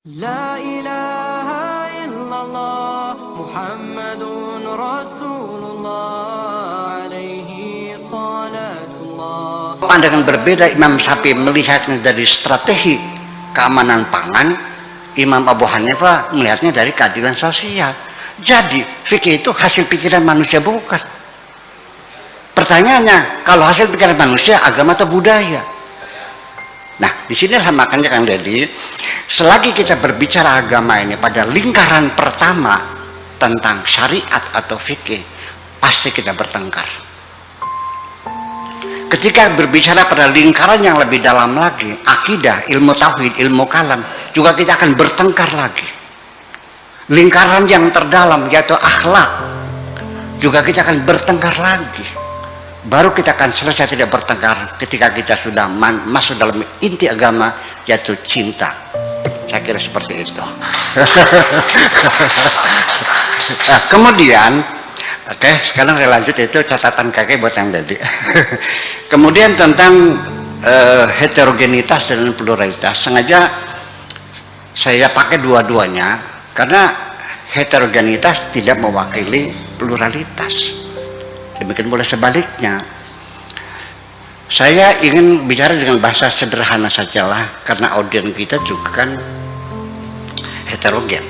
La ilaha illallah Muhammadun Rasulullah alaihi salatullah. Pandangan berbeda Imam Syafi'i melihatnya dari strategi keamanan pangan, Imam Abu Hanifah melihatnya dari keadilan sosial. Jadi fikih itu hasil pikiran manusia bukan. Pertanyaannya, kalau hasil pikiran manusia agama atau budaya? Nah, disinilah makanya Kang Deddy, selagi kita berbicara agama ini pada lingkaran pertama tentang syariat atau fikih, pasti kita bertengkar. Ketika berbicara pada lingkaran yang lebih dalam lagi, akidah, ilmu tauhid, ilmu kalam, juga kita akan bertengkar lagi. Lingkaran yang terdalam yaitu akhlak, juga kita akan bertengkar lagi. Baru kita akan selesai tidak bertengkar ketika kita sudah masuk dalam inti agama, yaitu cinta. Saya kira seperti itu. Nah, kemudian, oke, sekarang saya lanjut, itu catatan kakek buat yang tadi. Kemudian tentang heterogenitas dan pluralitas, sengaja saya pakai dua-duanya karena heterogenitas tidak mewakili pluralitas. Demikian pula sebaliknya. Saya ingin bicara dengan bahasa sederhana sajalah, karena audiens kita juga kan heterogen.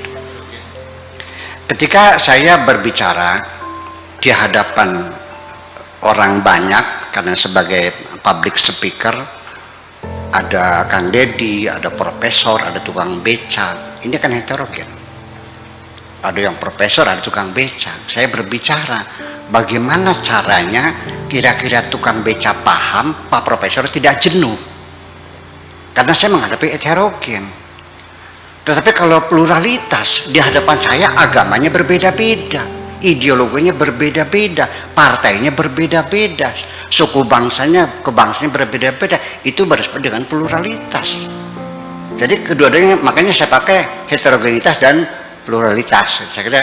Ketika saya berbicara di hadapan orang banyak, karena sebagai public speaker, ada Kang Deddy, ada profesor, ada tukang beca, ini kan heterogen. Ada yang profesor, ada tukang beca. Saya berbicara bagaimana caranya kira-kira tukang beca paham, Pak Profesor tidak jenuh, karena saya menghadapi heterogen. Tetapi kalau pluralitas, di hadapan saya agamanya berbeda-beda, ideologinya berbeda-beda, partainya berbeda-beda, suku bangsanya, kebangsanya berbeda-beda. Itu bersebut dengan pluralitas. Jadi kedua-duanya, makanya saya pakai heterogenitas dan pluralitas, saya kira.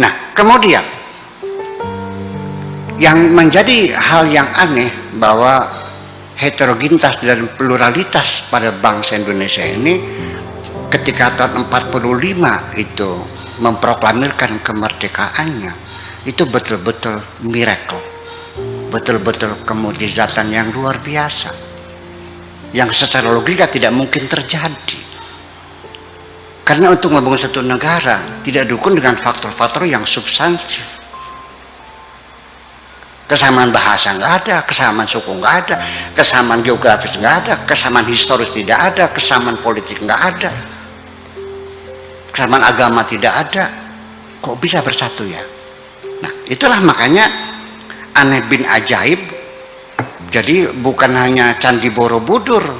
Nah, kemudian yang menjadi hal yang aneh bahwa heterogenitas dan pluralitas pada bangsa Indonesia ini ketika tahun 45 itu memproklamirkan kemerdekaannya, itu betul-betul miracle, betul-betul kemukjizatan yang luar biasa, yang secara logika tidak mungkin terjadi. Karena untuk membangun satu negara tidak didukung dengan faktor-faktor yang substantif. Kesamaan bahasa nggak ada, kesamaan suku nggak ada, kesamaan geografis nggak ada, kesamaan historis tidak ada, kesamaan politik nggak ada, kesamaan agama tidak ada. Kok bisa bersatu ya? Nah, itulah makanya aneh bin ajaib. Jadi bukan hanya Candi Borobudur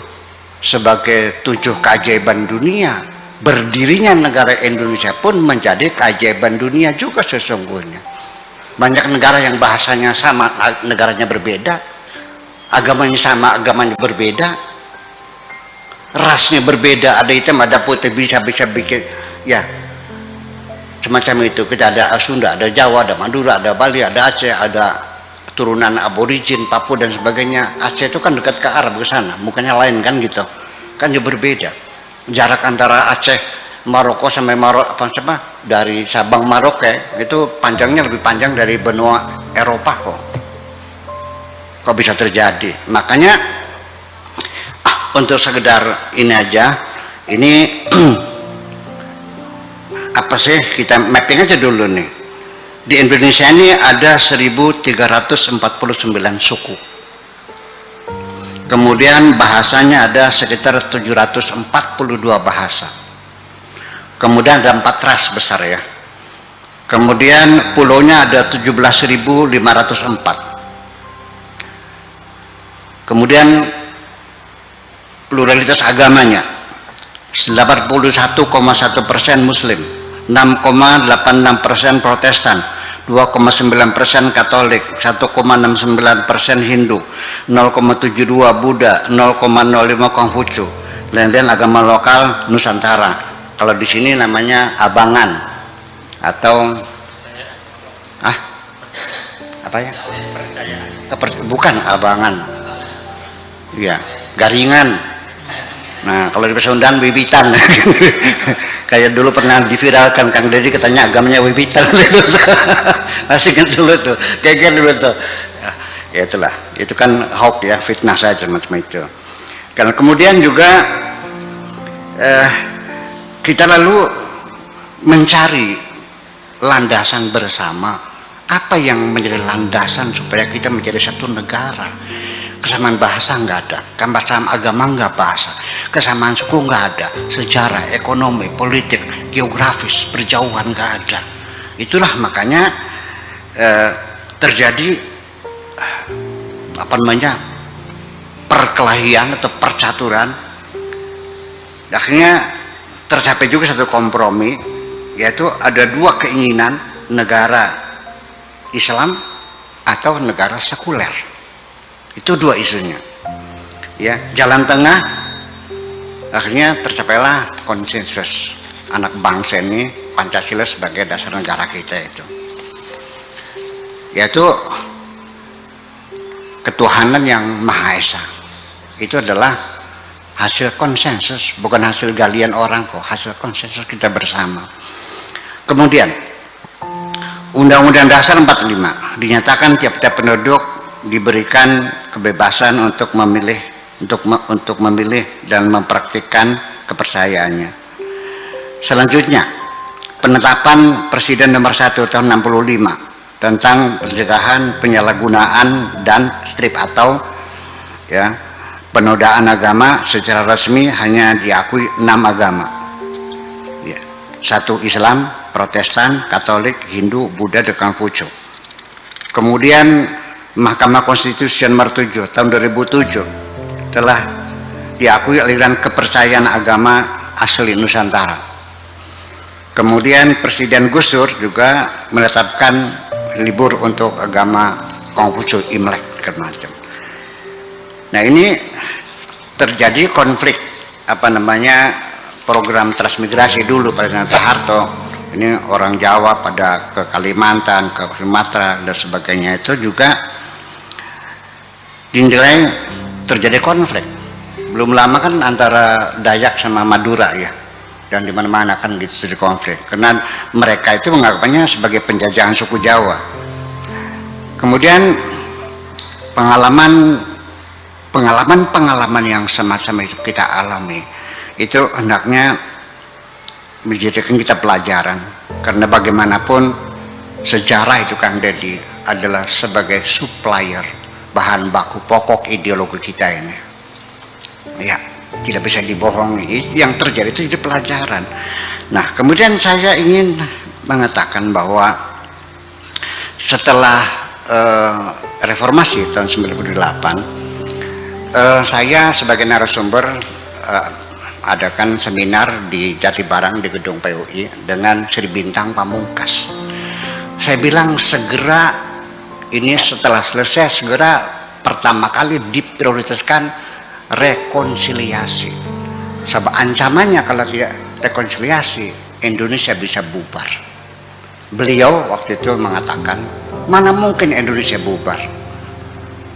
sebagai 7 keajaiban dunia, berdirinya negara Indonesia pun menjadi keajaiban dunia juga sesungguhnya. Banyak negara yang bahasanya sama, negaranya berbeda, agamanya sama, agamanya berbeda, rasnya berbeda, ada hitam, ada putih, bisa bikin, ya semacam itu. Kita ada Sunda, ada Jawa, ada Madura, ada Bali, ada Aceh, ada turunan aborigin, Papua dan sebagainya. Aceh itu kan dekat ke Arab, ke sana, mukanya lain kan gitu, kan juga berbeda. Jarak antara Aceh Maroko sampai dari Sabang Maroke itu panjangnya lebih panjang dari benua Eropa kok bisa terjadi. Makanya untuk sekedar ini aja, ini apa sih, kita mapping aja dulu nih. Di Indonesia ini ada 1349 suku, kemudian bahasanya ada sekitar 742 bahasa. Kemudian ada 4 ras besar ya. Kemudian pulaunya ada 17.504. Kemudian pluralitas agamanya 81,1% Muslim, 6,86% Protestan, 2,9% Katolik, 1,69% Hindu, 0,72 Buddha, 0,05 Konghucu, lain-lain agama lokal Nusantara. Kalau di sini namanya abangan atau apa ya? Bukan abangan, ya garingan. Nah, kalau di Pasundan wiwitan. Kayak dulu pernah diviralkan Kang Deddy katanya agamanya wiwitan. Masih kan dulu tuh, kayak dulu tuh. Ya itulah, itu kan hoax ya, fitnah saja macam itu. Karena kemudian juga kita lalu mencari landasan bersama, apa yang menjadi landasan supaya kita menjadi satu negara. Kesamaan bahasa nggak ada, kesamaan agama nggak bahasa, kesamaan suku nggak ada, sejarah, ekonomi, politik, geografis, perjauhan nggak ada. Itulah makanya terjadi apa namanya perkelahian atau percaturan. Akhirnya tercapai juga satu kompromi, yaitu ada dua keinginan, negara Islam atau negara sekuler. Itu dua isunya, ya. Jalan tengah akhirnya tercapailah konsensus anak bangsa ini, Pancasila sebagai dasar negara kita itu, yaitu ketuhanan yang Maha Esa. Itu adalah hasil konsensus, bukan hasil galian orang kok, hasil konsensus kita bersama. Kemudian Undang-Undang Dasar 45 dinyatakan tiap-tiap penduduk diberikan kebebasan untuk memilih dan mempraktikkan kepercayaannya. Selanjutnya, penetapan Presiden nomor 1 tahun 65 tentang pencegahan penyalahgunaan dan strip atau ya penodaan agama secara resmi hanya diakui 6 agama. Ya. 1 Islam, Protestan, Katolik, Hindu, Buddha, dan Konghucu. Kemudian Mahkamah Konstitusi nomor 7 tahun 2007 telah diakui aliran kepercayaan agama asli Nusantara. Kemudian Presiden Gus Dur juga menetapkan libur untuk agama Konghucu, Imlek, macam. Nah, ini terjadi konflik program transmigrasi dulu pada Soeharto. Ini orang Jawa pada ke Kalimantan, ke Sumatera dan sebagainya, itu juga dinilai terjadi konflik. Belum lama kan antara Dayak sama Madura ya, dan di mana-mana kan terjadi konflik karena mereka itu menganggapnya sebagai penjajahan suku Jawa. Kemudian pengalaman yang semacam itu kita alami, itu hendaknya menjadikan kita pelajaran, karena bagaimanapun sejarah itu Kang Deddy adalah sebagai supplier bahan baku pokok ideologi kita ini, ya tidak bisa dibohongi. Yang terjadi itu jadi pelajaran. Nah, kemudian saya ingin mengatakan bahwa setelah reformasi tahun 98, saya sebagai narasumber adakan seminar di Jatibarang di gedung PUI dengan Sri Bintang Pamungkas. Saya bilang segera ini setelah selesai, segera pertama kali diprioritaskan rekonsiliasi. Sebab ancamannya kalau tidak rekonsiliasi, Indonesia bisa bubar. Beliau waktu itu mengatakan, mana mungkin Indonesia bubar?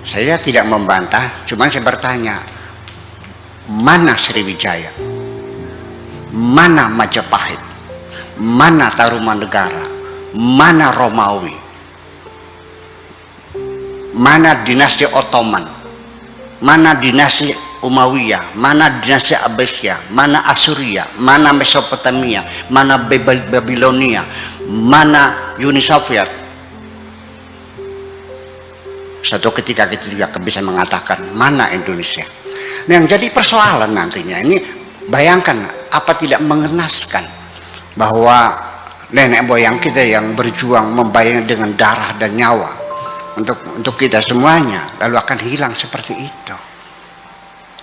Saya tidak membantah, cuma saya bertanya, mana Sriwijaya, mana Majapahit, mana Tarumanegara, mana Romawi, mana dinasti Ottoman, mana dinasti Umayyah, mana dinasti Abbasiyah, mana Asuria, mana Mesopotamia, mana Babilonia, mana Uni Soviet. Satu ketika kita juga bisa mengatakan mana Indonesia. Nah, yang jadi persoalan nantinya ini, bayangkan apa tidak mengenaskan bahwa nenek moyang kita yang berjuang membayar dengan darah dan nyawa untuk kita semuanya lalu akan hilang seperti itu.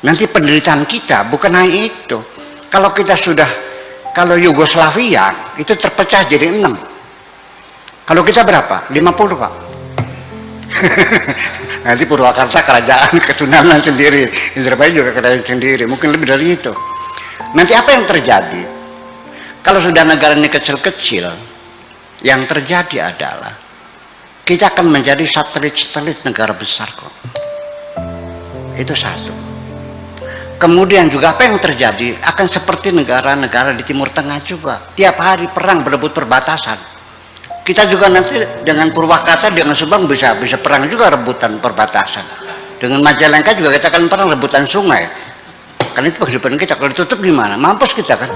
Nanti penderitaan kita bukan hanya itu. Kalau Yugoslavia itu terpecah jadi 6. Kalau kita berapa? 50 Pak. Nanti Purwakarta kerajaan Ketuhanan sendiri, Indramayu juga kerajaan sendiri, mungkin lebih dari itu. Nanti apa yang terjadi? Kalau sudah negara ini kecil-kecil, yang terjadi adalah kita akan menjadi satelit negara besar kok. Itu satu. Kemudian juga apa yang terjadi akan seperti negara-negara di Timur Tengah juga. Tiap hari perang berebut perbatasan. Kita juga nanti dengan Purwakarta, dengan Subang bisa perang juga rebutan perbatasan. Dengan Majalengka juga kita akan perang rebutan sungai. Karena itu kehidupan kita. Kalau ditutup gimana? Mampus kita kan.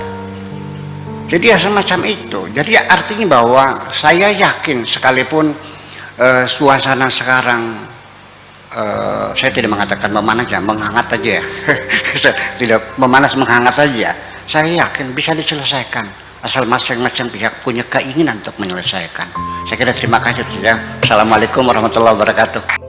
Jadi ya semacam itu. Jadi artinya bahwa saya yakin sekalipun suasana sekarang saya tidak mengatakan memanas ya, menghangat aja ya. Tidak memanas, menghangat aja. Saya yakin bisa diselesaikan asal masing-masing pihak punya keinginan untuk menyelesaikan. Saya kira terima kasih ya. Assalamualaikum warahmatullahi wabarakatuh.